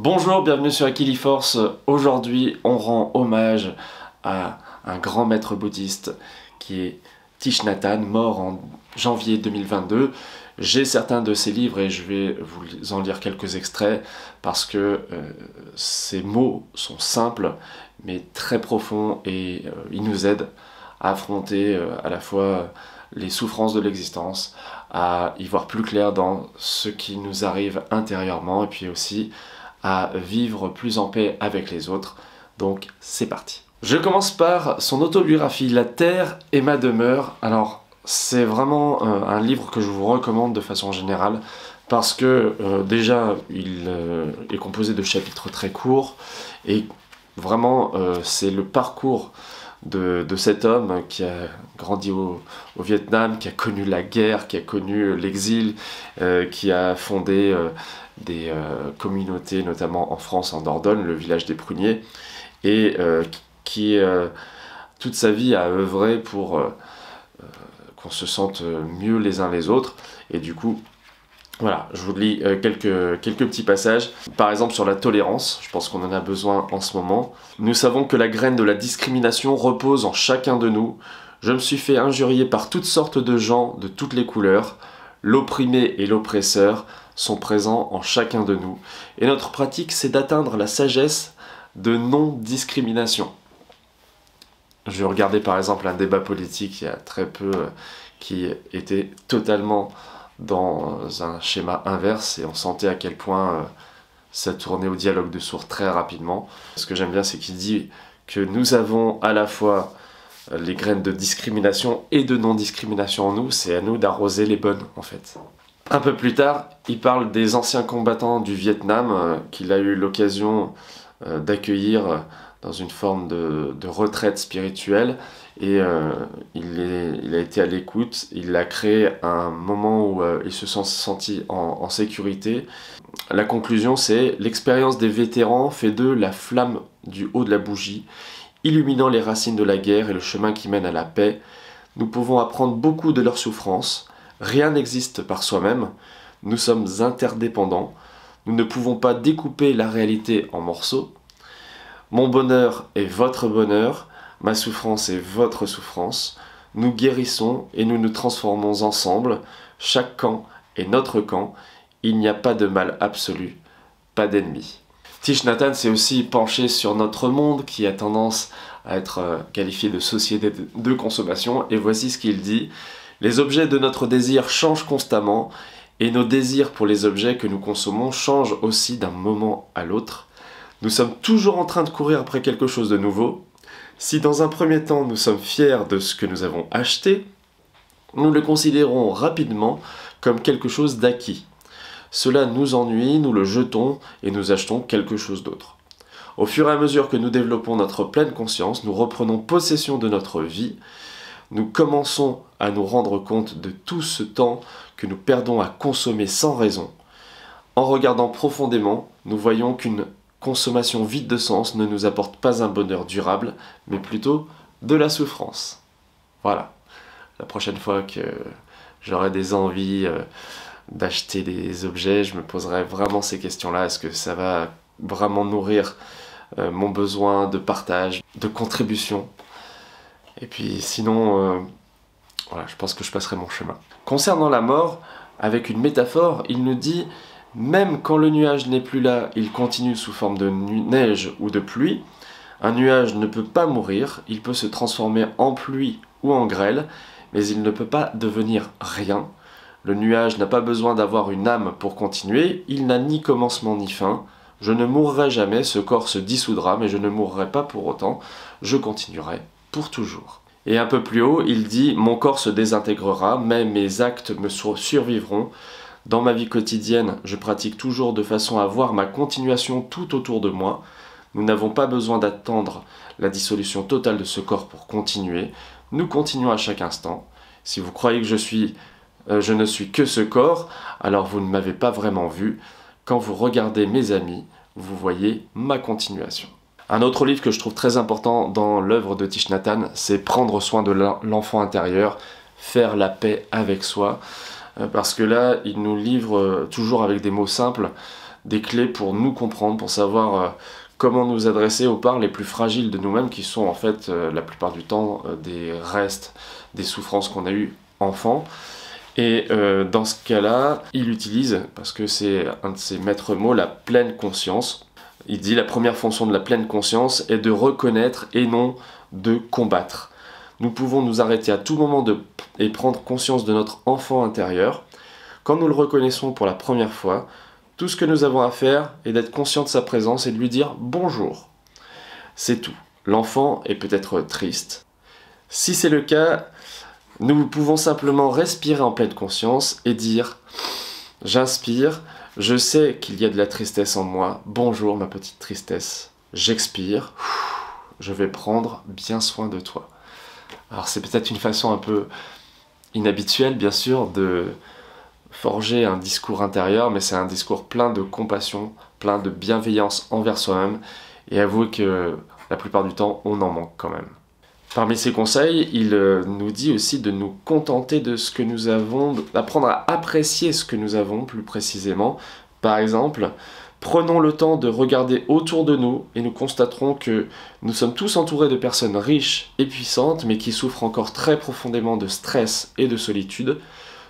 Bonjour, bienvenue sur Aquiliforce. Aujourd'hui, on rend hommage à un grand maître bouddhiste qui est Thich Nhat Hanh, mort en janvier 2022. J'ai certains de ses livres et je vais vous en lire quelques extraits parce que ces mots sont simples mais très profonds et ils nous aident à affronter à la fois les souffrances de l'existence, à y voir plus clair dans ce qui nous arrive intérieurement et puis aussi à vivre plus en paix avec les autres. Donc c'est parti. Je commence par son autobiographie, La Terre est ma demeure. Alors c'est vraiment un livre que je vous recommande de façon générale parce que déjà il est composé de chapitres très courts et vraiment c'est le parcours de cet homme qui a grandi au Vietnam, qui a connu la guerre, qui a connu l'exil, qui a fondé des communautés, notamment en France, en Dordogne, le village des Pruniers, et qui toute sa vie a œuvré pour qu'on se sente mieux les uns les autres. Et du coup, voilà, je vous lis quelques petits passages. Par exemple sur la tolérance, je pense qu'on en a besoin en ce moment. Nous savons que la graine de la discrimination repose en chacun de nous. Je me suis fait injurier par toutes sortes de gens de toutes les couleurs. L'opprimé et l'oppresseur sont présents en chacun de nous. Et notre pratique, c'est d'atteindre la sagesse de non-discrimination. Je regardais par exemple un débat politique il y a très peu qui était totalement dans un schéma inverse et on sentait à quel point ça tournait au dialogue de sourds très rapidement. Ce que j'aime bien, c'est qu'il dit que nous avons à la fois les graines de discrimination et de non-discrimination en nous, c'est à nous d'arroser les bonnes en fait. Un peu plus tard, il parle des anciens combattants du Vietnam qu'il a eu l'occasion d'accueillir dans une forme de retraite spirituelle et il a été à l'écoute, il a créé un moment où il se sent senti en sécurité. La conclusion c'est: l'expérience des vétérans fait d'eux la flamme du haut de la bougie, illuminant les racines de la guerre et le chemin qui mène à la paix. Nous pouvons apprendre beaucoup de leurs souffrances. Rien n'existe par soi-même. Nous sommes interdépendants. Nous ne pouvons pas découper la réalité en morceaux. Mon bonheur est votre bonheur. Ma souffrance est votre souffrance. Nous guérissons et nous nous transformons ensemble. Chaque camp est notre camp. Il n'y a pas de mal absolu, pas d'ennemi. Thich Nhat Hanh s'est aussi penché sur notre monde qui a tendance à être qualifié de société de consommation. Et voici ce qu'il dit: les objets de notre désir changent constamment et nos désirs pour les objets que nous consommons changent aussi d'un moment à l'autre. Nous sommes toujours en train de courir après quelque chose de nouveau. Si dans un premier temps nous sommes fiers de ce que nous avons acheté, nous le considérons rapidement comme quelque chose d'acquis. Cela nous ennuie, nous le jetons et nous achetons quelque chose d'autre. Au fur et à mesure que nous développons notre pleine conscience, nous reprenons possession de notre vie. Nous commençons à nous rendre compte de tout ce temps que nous perdons à consommer sans raison. En regardant profondément, nous voyons qu'une consommation vide de sens ne nous apporte pas un bonheur durable, mais plutôt de la souffrance. Voilà. La prochaine fois que j'aurai des envies d'acheter des objets, je me poserai vraiment ces questions-là. Est-ce que ça va vraiment nourrir mon besoin de partage, de contribution? Et puis sinon, voilà, je pense que je passerai mon chemin. Concernant la mort, avec une métaphore, il nous dit: même quand le nuage n'est plus là, il continue sous forme de neige ou de pluie. Un nuage ne peut pas mourir, il peut se transformer en pluie ou en grêle, mais il ne peut pas devenir rien. Le nuage n'a pas besoin d'avoir une âme pour continuer, il n'a ni commencement ni fin. Je ne mourrai jamais, ce corps se dissoudra, mais je ne mourrai pas pour autant, je continuerai pour toujours. Et un peu plus haut, il dit: mon corps se désintégrera, mais mes actes me survivront. Dans ma vie quotidienne, je pratique toujours de façon à voir ma continuation tout autour de moi. Nous n'avons pas besoin d'attendre la dissolution totale de ce corps pour continuer. Nous continuons à chaque instant. Si vous croyez que je ne suis que ce corps, alors vous ne m'avez pas vraiment vu. Quand vous regardez mes amis, vous voyez ma continuation. Un autre livre que je trouve très important dans l'œuvre de Thich Nhat Hanh, c'est Prendre soin de l'enfant intérieur, faire la paix avec soi. Parce que là, il nous livre toujours avec des mots simples des clés pour nous comprendre, pour savoir comment nous adresser aux parts les plus fragiles de nous-mêmes, qui sont en fait la plupart du temps des restes, des souffrances qu'on a eues enfant. Et dans ce cas-là, il utilise, parce que c'est un de ses maîtres mots, la pleine conscience. Il dit la première fonction de la pleine conscience est de reconnaître et non de combattre. Nous pouvons nous arrêter à tout moment et prendre conscience de notre enfant intérieur. Quand nous le reconnaissons pour la première fois, tout ce que nous avons à faire est d'être conscient de sa présence et de lui dire bonjour. C'est tout. L'enfant est peut-être triste. Si c'est le cas, nous pouvons simplement respirer en pleine conscience et dire « J'inspire, je sais qu'il y a de la tristesse en moi. Bonjour ma petite tristesse. J'expire, je vais prendre bien soin de toi. » Alors c'est peut-être une façon un peu inhabituelle, bien sûr, de forger un discours intérieur, mais c'est un discours plein de compassion, plein de bienveillance envers soi-même, et avouez que la plupart du temps, on en manque quand même. Parmi ses conseils, il nous dit aussi de nous contenter de ce que nous avons, d'apprendre à apprécier ce que nous avons plus précisément. Par exemple, prenons le temps de regarder autour de nous et nous constaterons que nous sommes tous entourés de personnes riches et puissantes, mais qui souffrent encore très profondément de stress et de solitude.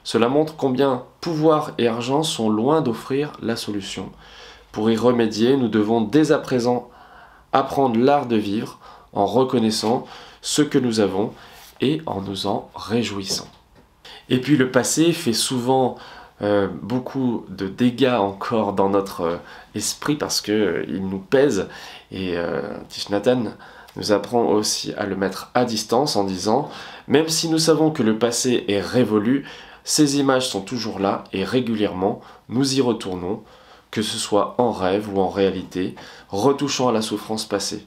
Cela montre combien pouvoir et argent sont loin d'offrir la solution. Pour y remédier, nous devons dès à présent apprendre l'art de vivre en reconnaissant ce que nous avons et en nous en réjouissant. Et puis le passé fait souvent beaucoup de dégâts encore dans notre esprit parce qu'il nous pèse, et Thich Nhat Hanh nous apprend aussi à le mettre à distance en disant « Même si nous savons que le passé est révolu, ces images sont toujours là et régulièrement nous y retournons, que ce soit en rêve ou en réalité, retouchant à la souffrance passée.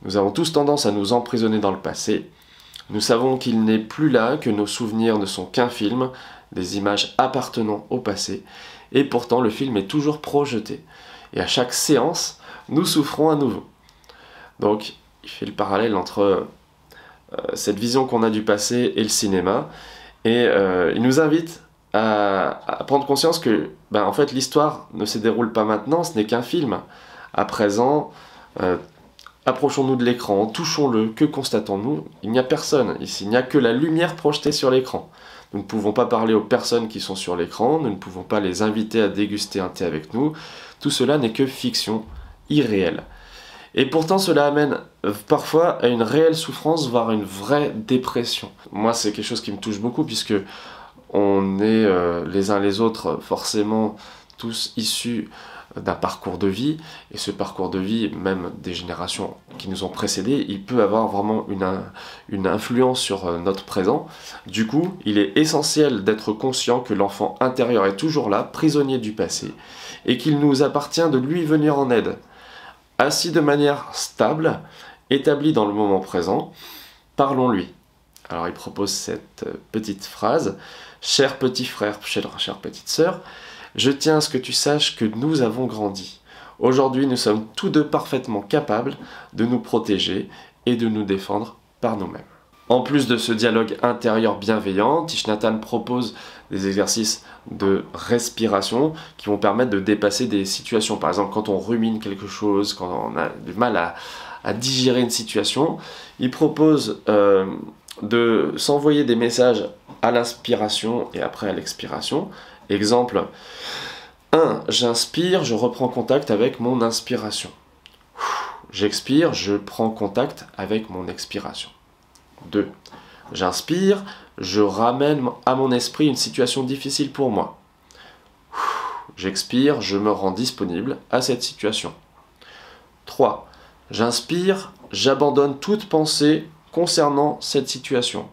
Nous avons tous tendance à nous emprisonner dans le passé. Nous savons qu'il n'est plus là, que nos souvenirs ne sont qu'un film, des images appartenant au passé, et pourtant le film est toujours projeté. Et à chaque séance, nous souffrons à nouveau. » Donc, il fait le parallèle entre cette vision qu'on a du passé et le cinéma, et il nous invite à prendre conscience que, en fait, l'histoire ne se déroule pas maintenant, ce n'est qu'un film. À présent, approchons-nous de l'écran, touchons-le, que constatons-nous? Il n'y a personne ici, il n'y a que la lumière projetée sur l'écran. Nous ne pouvons pas parler aux personnes qui sont sur l'écran, nous ne pouvons pas les inviter à déguster un thé avec nous. Tout cela n'est que fiction, irréelle. Et pourtant cela amène parfois à une réelle souffrance, voire une vraie dépression. Moi c'est quelque chose qui me touche beaucoup puisque on est les uns les autres forcément tous issus d'un parcours de vie, et ce parcours de vie, même des générations qui nous ont précédés, il peut avoir vraiment une influence sur notre présent. Du coup, il est essentiel d'être conscient que l'enfant intérieur est toujours là, prisonnier du passé, et qu'il nous appartient de lui venir en aide. Assis de manière stable, établi dans le moment présent, parlons-lui. Alors il propose cette petite phrase: « Cher petit frère, chère petite sœur, je tiens à ce que tu saches que nous avons grandi. Aujourd'hui, nous sommes tous deux parfaitement capables de nous protéger et de nous défendre par nous-mêmes. » En plus de ce dialogue intérieur bienveillant, Thich Nhat Hanh propose des exercices de respiration qui vont permettre de dépasser des situations. Par exemple, quand on rumine quelque chose, quand on a du mal à digérer une situation, il propose de s'envoyer des messages à l'inspiration et après à l'expiration. Exemple 1. J'inspire, je reprends contact avec mon inspiration. J'expire, je prends contact avec mon expiration. 2. J'inspire, je ramène à mon esprit une situation difficile pour moi. J'expire, je me rends disponible à cette situation. 3. J'inspire, j'abandonne toute pensée concernant cette situation.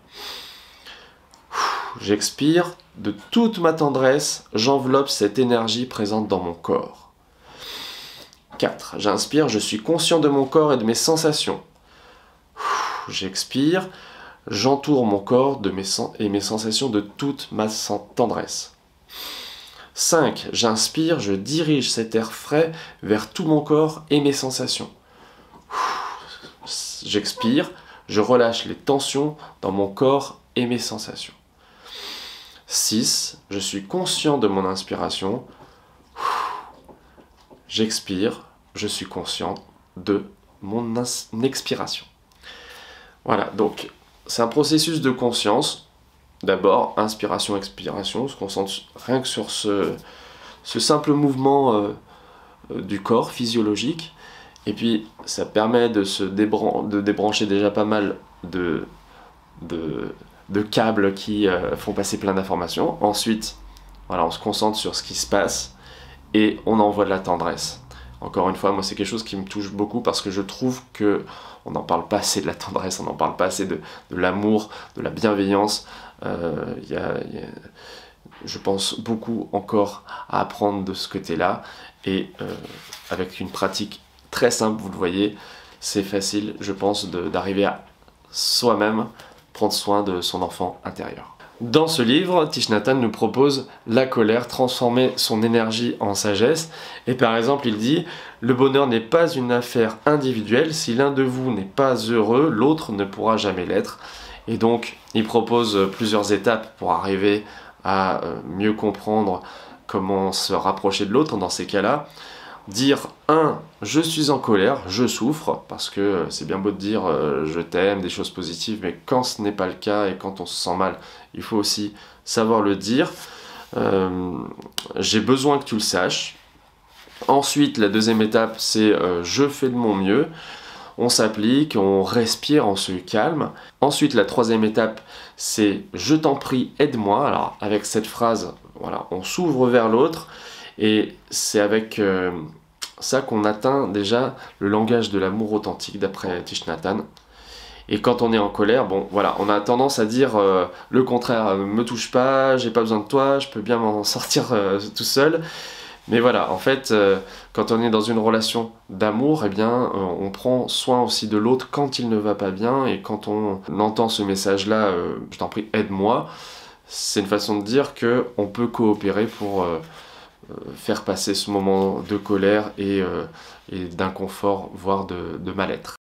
J'expire, de toute ma tendresse, j'enveloppe cette énergie présente dans mon corps. 4. J'inspire, je suis conscient de mon corps et de mes sensations. J'expire, j'entoure mon corps et mes sensations de toute ma tendresse. 5. J'inspire, je dirige cet air frais vers tout mon corps et mes sensations. J'expire, je relâche les tensions dans mon corps et mes sensations. 6. Je suis conscient de mon inspiration. j'expire, je suis conscient de mon expiration. Voilà, donc c'est un processus de conscience. D'abord, inspiration, expiration, on se concentre rien que sur ce simple mouvement du corps physiologique. Et puis, ça permet de de débrancher déjà pas mal de câbles qui font passer plein d'informations. Ensuite, voilà, on se concentre sur ce qui se passe et on envoie de la tendresse. Encore une fois, moi c'est quelque chose qui me touche beaucoup parce que je trouve que on n'en parle pas assez de la tendresse, on n'en parle pas assez de l'amour, de la bienveillance. Je pense beaucoup encore à apprendre de ce côté-là et avec une pratique très simple, vous le voyez, c'est facile, je pense, d'arriver à soi-même prendre soin de son enfant intérieur. Dans ce livre, Thich Nhat Hanh nous propose la colère, transformer son énergie en sagesse. Et par exemple, il dit « Le bonheur n'est pas une affaire individuelle. Si l'un de vous n'est pas heureux, l'autre ne pourra jamais l'être. » Et donc, il propose plusieurs étapes pour arriver à mieux comprendre comment se rapprocher de l'autre dans ces cas-là. Dire 1. Je suis en colère, je souffre, parce que c'est bien beau de dire je t'aime, des choses positives, mais quand ce n'est pas le cas et quand on se sent mal, il faut aussi savoir le dire. J'ai besoin que tu le saches. Ensuite, la deuxième étape, c'est je fais de mon mieux. On s'applique, on respire, on se calme. Ensuite, la troisième étape, c'est je t'en prie, aide-moi. Alors, avec cette phrase, voilà, on s'ouvre vers l'autre. Et c'est avec ça qu'on atteint déjà le langage de l'amour authentique d'après Thich Nhat Hanh. Et quand on est en colère, bon voilà, on a tendance à dire le contraire, me touche pas, j'ai pas besoin de toi, je peux bien m'en sortir tout seul. Mais voilà, en fait, quand on est dans une relation d'amour, eh bien, on prend soin aussi de l'autre quand il ne va pas bien. Et quand on entend ce message-là, je t'en prie, aide-moi, c'est une façon de dire qu'on peut coopérer pour faire passer ce moment de colère et d'inconfort, voire de mal-être.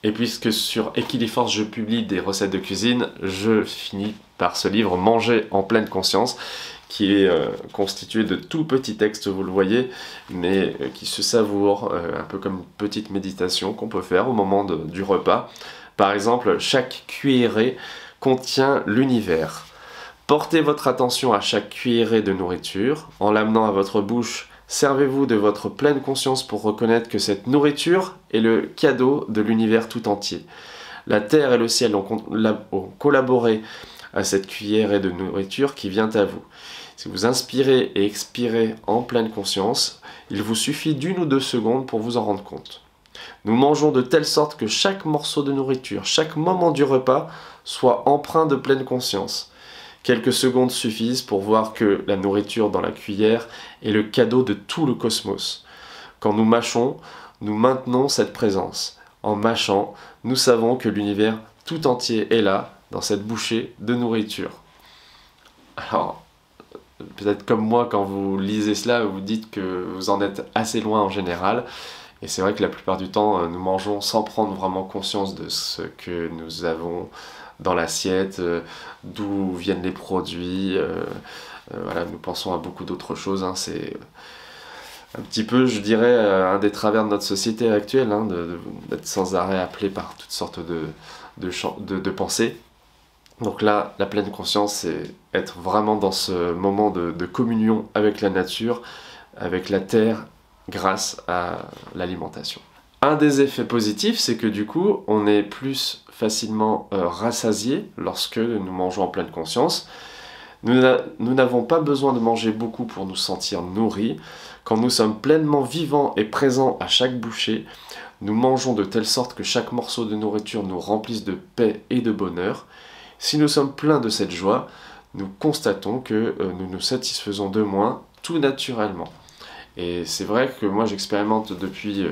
Et puisque sur Equiliforce je publie des recettes de cuisine, je finis par ce livre Manger en pleine conscience, qui est constitué de tout petits textes, vous le voyez, mais qui se savoure, un peu comme une petite méditation qu'on peut faire au moment du repas. Par exemple, chaque cuillerée contient l'univers. Portez votre attention à chaque cuillerée de nourriture. En l'amenant à votre bouche, servez-vous de votre pleine conscience pour reconnaître que cette nourriture est le cadeau de l'univers tout entier. La terre et le ciel ont collaboré à cette cuillerée de nourriture qui vient à vous. Si vous inspirez et expirez en pleine conscience, il vous suffit d'1 ou 2 secondes pour vous en rendre compte. Nous mangeons de telle sorte que chaque morceau de nourriture, chaque moment du repas soit empreint de pleine conscience. Quelques secondes suffisent pour voir que la nourriture dans la cuillère est le cadeau de tout le cosmos. Quand nous mâchons, nous maintenons cette présence. En mâchant, nous savons que l'univers tout entier est là, dans cette bouchée de nourriture. Alors, peut-être comme moi, quand vous lisez cela, vous dites que vous en êtes assez loin en général. Et c'est vrai que la plupart du temps, nous mangeons sans prendre vraiment conscience de ce que nous avons dans l'assiette, d'où viennent les produits. Voilà, nous pensons à beaucoup d'autres choses. Hein. C'est un petit peu, je dirais, un des travers de notre société actuelle, hein, d'être sans arrêt appelé par toutes sortes de pensées. Donc là, la pleine conscience, c'est être vraiment dans ce moment de communion avec la nature, avec la terre, grâce à l'alimentation. Un des effets positifs, c'est que du coup, on est plus facilement rassasié lorsque nous mangeons en pleine conscience. Nous n'avons pas besoin de manger beaucoup pour nous sentir nourris. Quand nous sommes pleinement vivants et présents à chaque bouchée, nous mangeons de telle sorte que chaque morceau de nourriture nous remplisse de paix et de bonheur. Si nous sommes pleins de cette joie, nous constatons que nous nous satisfaisons de moins tout naturellement. Et c'est vrai que moi j'expérimente depuis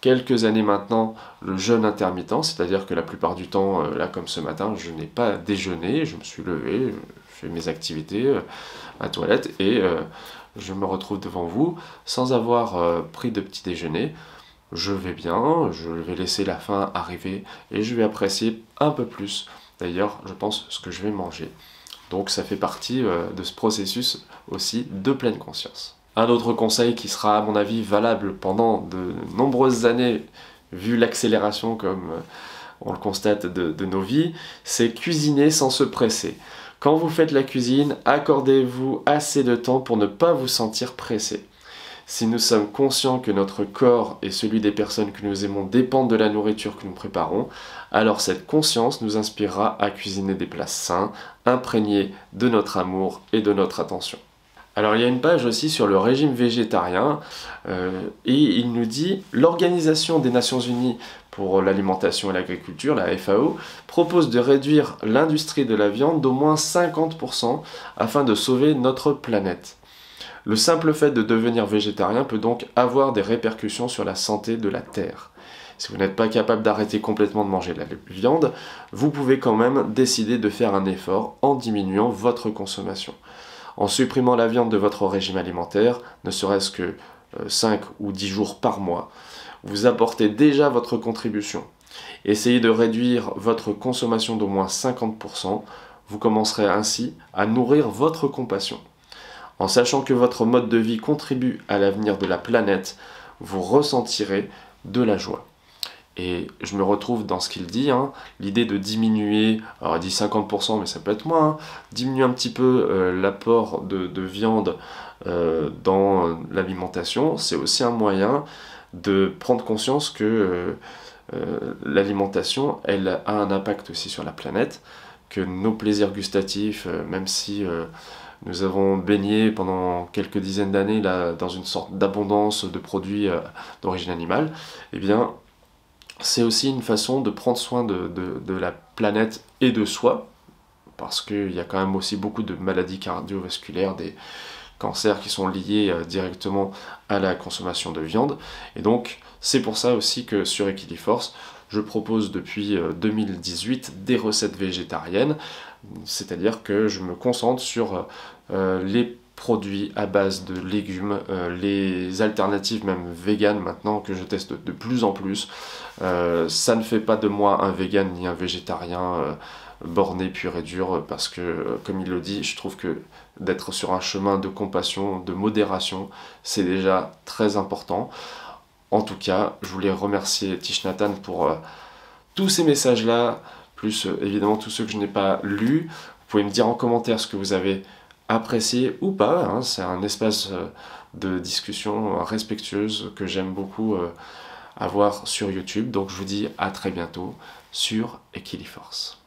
quelques années maintenant le jeûne intermittent, c'est-à-dire que la plupart du temps, là comme ce matin, je n'ai pas déjeuné, je me suis levé, je fais mes activités à la toilette et je me retrouve devant vous sans avoir pris de petit déjeuner. Je vais bien, je vais laisser la faim arriver et je vais apprécier un peu plus, d'ailleurs, je pense, ce que je vais manger. Donc ça fait partie de ce processus aussi de pleine conscience. Un autre conseil qui sera à mon avis valable pendant de nombreuses années, vu l'accélération comme on le constate de nos vies, c'est cuisiner sans se presser. Quand vous faites la cuisine, accordez-vous assez de temps pour ne pas vous sentir pressé. Si nous sommes conscients que notre corps et celui des personnes que nous aimons dépendent de la nourriture que nous préparons, alors cette conscience nous inspirera à cuisiner des plats sains, imprégnés de notre amour et de notre attention. Alors il y a une page aussi sur le régime végétarien et il nous dit l'Organisation des Nations Unies pour l'alimentation et l'agriculture, la FAO, propose de réduire l'industrie de la viande d'au moins 50% afin de sauver notre planète. Le simple fait de devenir végétarien peut donc avoir des répercussions sur la santé de la Terre. Si vous n'êtes pas capable d'arrêter complètement de manger de la viande, vous pouvez quand même décider de faire un effort en diminuant votre consommation. En supprimant la viande de votre régime alimentaire, ne serait-ce que 5 ou 10 jours par mois, vous apportez déjà votre contribution. Essayez de réduire votre consommation d'au moins 50%, vous commencerez ainsi à nourrir votre compassion. En sachant que votre mode de vie contribue à l'avenir de la planète, vous ressentirez de la joie. Et je me retrouve dans ce qu'il dit, l'idée de diminuer, alors il dit 50%, mais ça peut être moins, diminuer un petit peu l'apport de viande dans l'alimentation, c'est aussi un moyen de prendre conscience que l'alimentation, elle a un impact aussi sur la planète, que nos plaisirs gustatifs, même si nous avons baigné pendant quelques dizaines d'années dans une sorte d'abondance de produits d'origine animale, eh bien, c'est aussi une façon de prendre soin de la planète et de soi, parce qu'il y a quand même aussi beaucoup de maladies cardiovasculaires, des cancers qui sont liés directement à la consommation de viande. Et donc, c'est pour ça aussi que sur Equiliforce, je propose depuis 2018 des recettes végétariennes, c'est-à-dire que je me concentre sur les produits à base de légumes, les alternatives même véganes maintenant que je teste de plus en plus. Ça ne fait pas de moi un vegan ni un végétarien borné pur et dur parce que, comme il le dit, je trouve que d'être sur un chemin de compassion, de modération, c'est déjà très important. En tout cas, je voulais remercier Thich Nhat Hanh pour tous ces messages-là, plus évidemment tous ceux que je n'ai pas lus. Vous pouvez me dire en commentaire ce que vous avez apprécié ou pas, c'est un espace de discussion respectueuse que j'aime beaucoup avoir sur YouTube. Donc je vous dis à très bientôt sur Equiliforce.